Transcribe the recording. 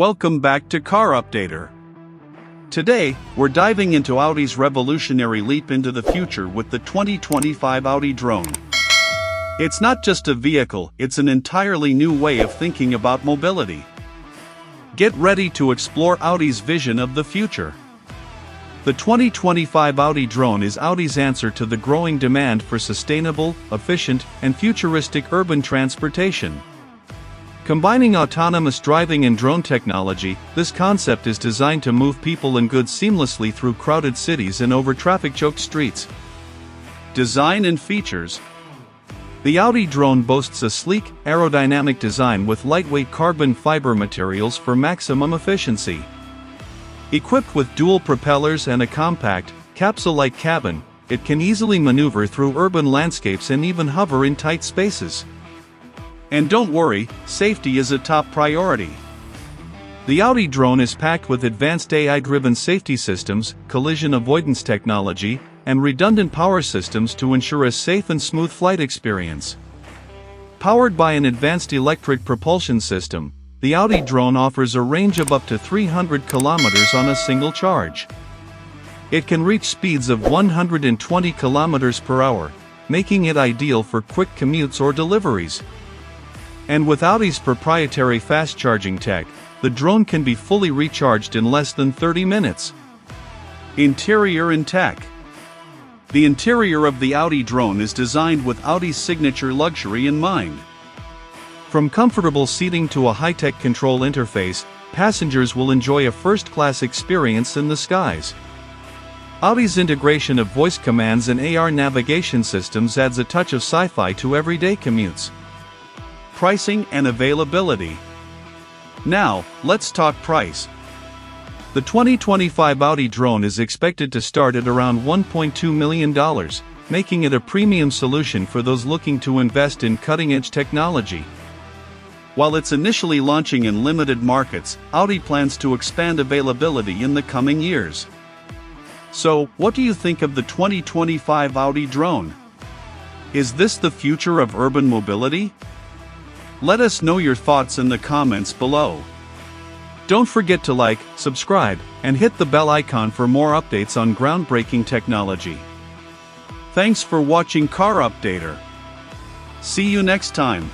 Welcome back to Car Updater. Today, we're diving into Audi's revolutionary leap into the future with the 2025 Audi Drone. It's not just a vehicle, it's an entirely new way of thinking about mobility. Get ready to explore Audi's vision of the future. The 2025 Audi Drone is Audi's answer to the growing demand for sustainable, efficient, and futuristic urban transportation. Combining autonomous driving and drone technology, this concept is designed to move people and goods seamlessly through crowded cities and over traffic-choked streets. Design and features. The Audi Drone boasts a sleek, aerodynamic design with lightweight carbon fiber materials for maximum efficiency. Equipped with dual propellers and a compact, capsule-like cabin, it can easily maneuver through urban landscapes and even hover in tight spaces. And don't worry, safety is a top priority. The Audi Drone is packed with advanced AI-driven safety systems, collision avoidance technology, and redundant power systems to ensure a safe and smooth flight experience. Powered by an advanced electric propulsion system, the Audi Drone offers a range of up to 300 kilometers on a single charge. It can reach speeds of 120 kilometers per hour, making it ideal for quick commutes or deliveries. And with Audi's proprietary fast charging tech, the drone can be fully recharged in less than 30 minutes. Interior and tech. The interior of the Audi Drone is designed with Audi's signature luxury in mind. From comfortable seating to a high-tech control interface, passengers will enjoy a first-class experience in the skies. Audi's integration of voice commands and AR navigation systems adds a touch of sci-fi to everyday commutes. Pricing and availability. Now, let's talk price. The 2025 Audi Drone is expected to start at around $1.2 million, making it a premium solution for those looking to invest in cutting-edge technology. While it's initially launching in limited markets, Audi plans to expand availability in the coming years. So, what do you think of the 2025 Audi Drone? Is this the future of urban mobility? Let us know your thoughts in the comments below. Don't forget to like, subscribe, and hit the bell icon for more updates on groundbreaking technology. Thanks for watching Car Updater. See you next time.